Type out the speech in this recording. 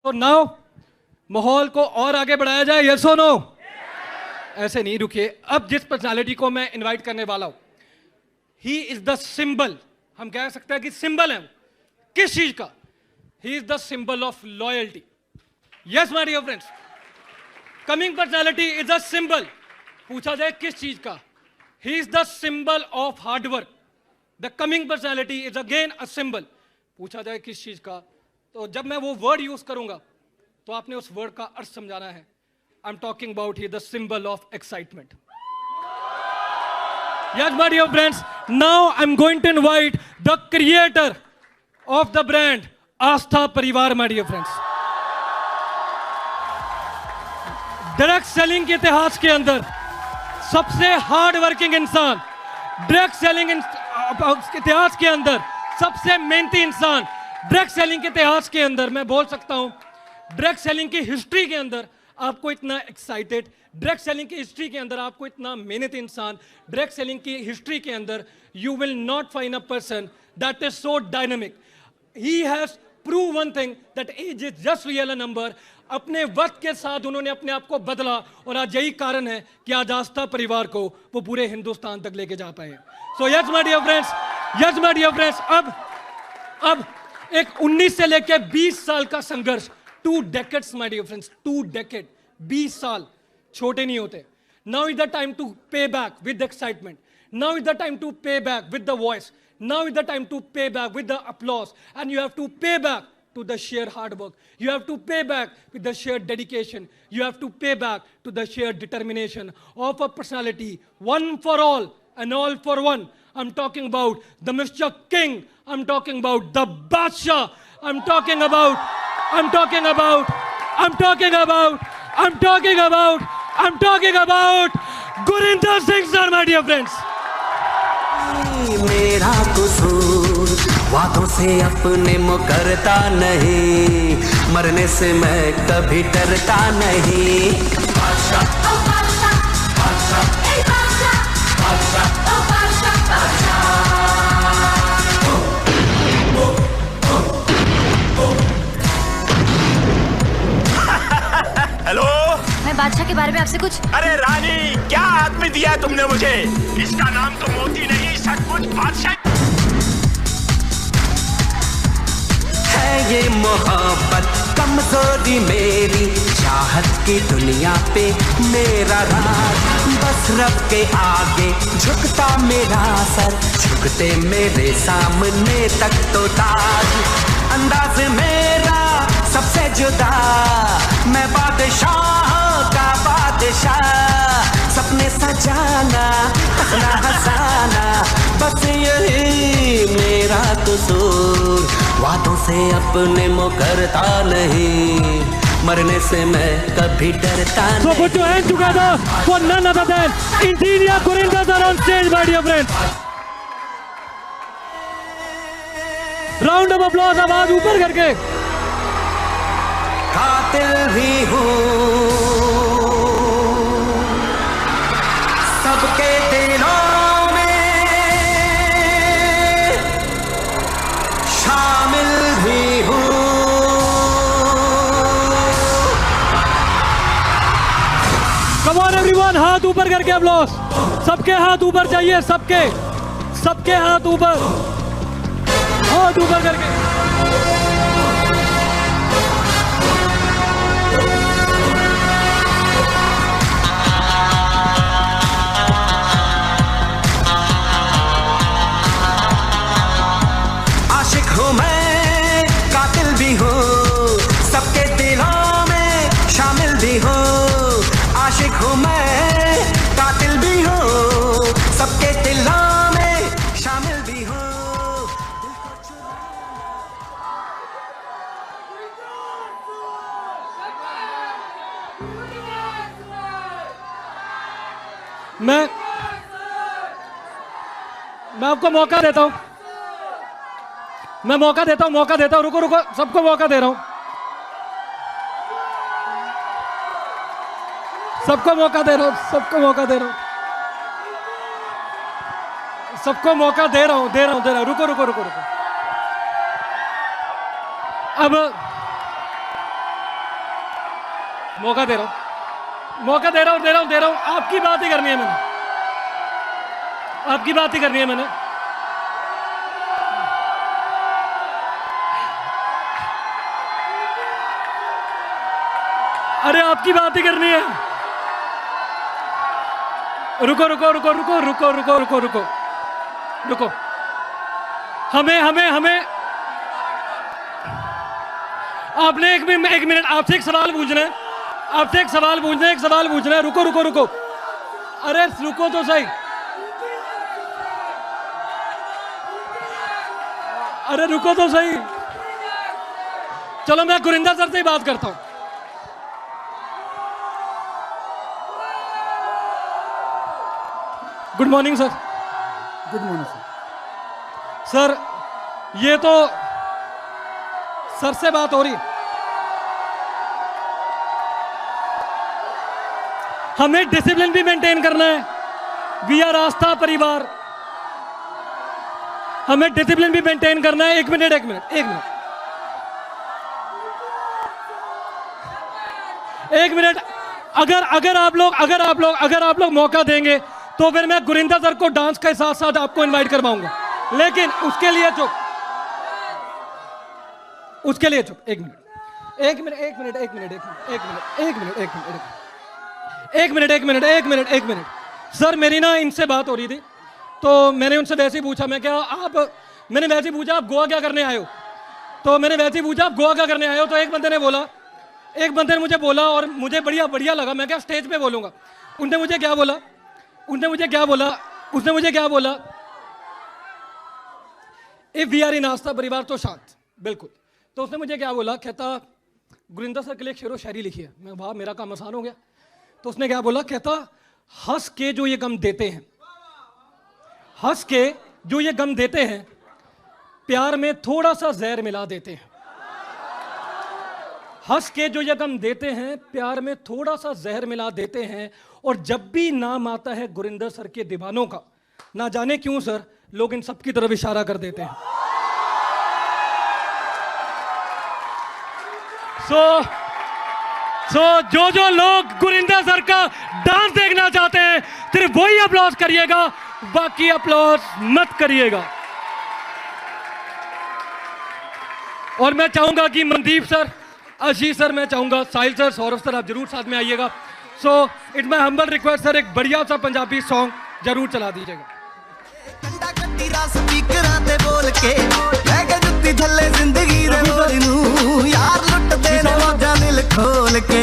तो नाउ माहौल को और आगे बढ़ाया जाए, यस और नो? ऐसे नहीं, रुकिए। अब जिस पर्सनालिटी को मैं इनवाइट करने वाला हूं, ही इज द सिंबल, हम कह सकते हैं कि सिंबल है किस चीज का? He is the symbol of loyalty. Yes my dear friends, coming personality is a symbol. पूछा जाए किस चीज का? He is the symbol of hard work. The coming personality is again a symbol. पूछा जाए किस चीज का, तो जब मैं वो वर्ड यूज करूंगा तो आपने उस वर्ड का अर्थ समझाना है। I am talking about he the symbol of excitement. Yes, my dear friends, now I'm going to invite the creator of the brand, Aastha Parivar, my dear friends. Direct selling के इतिहास के अंदर सबसे hard working इंसान, direct selling इतिहास के अंदर सबसे मेहनती इंसान, डायरेक्ट सेलिंग के इतिहास के अंदर मैं बोल सकता हूं, डायरेक्ट सेलिंग की हिस्ट्री के अंदर आपको इतना एक्साइटेड, डायरेक्ट सेलिंग की हिस्ट्री के अंदर आपको इतना मेहनती इंसान, डायरेक्ट सेलिंग की हिस्ट्री के अंदर you will not find a person that is so dynamic. He has prove one thing that age is just real a number. अपने वक्त के साथ उन्होंने अपने आप को बदला और आज यही कारण है कि आज आस्था परिवार को वो पूरे हिंदुस्तान तक लेके जा पाए। So yes my dear friends, yes my dear friends, अब एक 19 से लेके 20 साल का संघर्ष, 2 decades my dear friends, 2 decades, 20 साल छोटे नहीं होते। Now is the time to pay back with the excitement. Now is the time to pay back with the voice. Now is the time to pay back with the applause. And you have to pay back to the sheer hard work. You have to pay back with the sheer dedication. You have to pay back to the sheer determination of a personality, one for all and all for one. I'm talking about the Mr. King. I'm talking about the Badshah. I'm talking about Gurinder Singh sir, my dear friends. मेरा कसूर वादों से अपने मुकरता नहीं, मरने से मैं कभी डरता नहीं। बादशाह, ओ बादशाह, बादशाह, ए बादशाह, बादशाह, ओ बादशाह, बादशाह। हेलो, मैं बादशाह के बारे में आपसे कुछ। अरे रानी, क्या आदमी दिया है तुमने मुझे? इसका नाम तो मोती नहीं, सचमुच बादशाह है। ये मोहब्बत कमजोरी मेरी, चाहत की दुनिया पे मेरा राज, बस रब के आगे झुकता मेरा सर, झुकते मेरे सामने तक तो ताज। अंदाज मेरा सबसे जुदा, मैं बादशाह का बादशाह, सपने सजाना, हंसना हंसाना, बस यही मेरा कसूर, वादों से अपने मुकरता नहीं, मरने से मैं कभी डरता नहीं। So put your hands together for none other than Interior Gurinder sir on stage, my dear friends. Round of applause, आवाज ऊपर करके। कातिल भी हूँ सबके दिलों में, शामिल भी हूँ। Come on everyone, हाथ ऊपर करके applause, सबके हाथ ऊपर चाहिए, सबके हाथ ऊपर करके। आशिक हूँ मैं, कातिल भी हूँ, सबके दिलों में शामिल भी हूँ। आशिक हूँ मैं, कातिल भी हूँ, सबके दिलों में शामिल भी हूँ। मैं आपको मौका देता हूं, मौका देता हूं, रुको, सबको मौका दे रहा हूं, सबको मौका दे रहा हूं, रुको। मौका दे रहा हूं, मौका दे रहा हूं, दे रहा हूं, दे रहा हूं। आपकी बात ही करनी है मैंने, आपकी बात ही करनी है मैंने। अरे आपकी बात ही करनी है। रुको रुको रुको रुको रुको रुको रुको रुको रुको। हमें हमें हमें आपने एक मिनट, आपसे एक सवाल पूछना है, आपसे एक सवाल पूछना है, एक सवाल पूछना है। रुको रुको रुको, अरे रुको तो सही, अरे रुको तो सही। चलो मैं गुरिंदा सर से ही बात करता हूं। Good morning sir. Good morning sir. Sir ये तो सर से बात हो रही, हमें डिसिप्लिन भी मेंटेन करना है। वी आर आस्था परिवार, हमें डिसिप्लिन भी मेंटेन करना है। एक मिनट एक मिनट एक मिनट एक मिनट। अगर आप लोग मौका देंगे तो फिर मैं गुरिंदा सर को डांस के साथ साथ आपको इनवाइट करवाऊंगा, लेकिन उसके लिए चुप, उसके लिए चुप। एक मिनट एक मिनट एक मिनट एक मिनट एक मिनट एक मिनट एक मिनट एक मिनट एक मिनट एक मिनट एक मिनट। सर मेरी ना इनसे बात हो रही थी, तो मैंने उनसे वैसे ही पूछा, मैंने वैसे ही पूछा आप गोवा क्या करने आए हो, तो मैंने वैसे ही पूछा आप गोवा क्या करने आए हो, तो एक बंदे ने मुझे बोला और मुझे बढ़िया लगा। मैं क्या स्टेज पे बोलूंगा। उसने मुझे क्या बोला, इफ वी आर इन आस्था परिवार तो शांत, बिल्कुल। तो उसने मुझे क्या बोला, कहता गुरिंदा सर के लिए एक शेरो शायरी लिखी है। मैं वाह मेरा काम आसान हो गया। तो उसने क्या बोला, कहता हंस के जो ये गम देते हैं, हंस के जो ये गम देते हैं, प्यार में थोड़ा सा जहर मिला देते हैं। हंस के जो ये गम देते हैं, प्यार में थोड़ा सा जहर मिला देते हैं। और जब भी नाम आता है गुरिंदा सर के दीवानों का, ना जाने क्यों सर लोग इन सब की तरफ इशारा कर देते हैं। जो लोग गुरिंदा सर का डांस देखना चाहते हैं सिर्फ वही अप्लॉज करिएगा, बाकी अप्लॉज मत करिएगा। और मैं चाहूंगा कि मनदीप सर, आशीष सर, मैं चाहूंगा साहिल सर, सौरभ सर, आप जरूर साथ में आइएगा। So it's my humble request sir, एक बढ़िया सा पंजाबी सॉन्ग जरूर चला दीजिएगा। बोल के जुत्ती थले जिंदगी दे बोल नू यार लुट दे मौजा दिल खोल के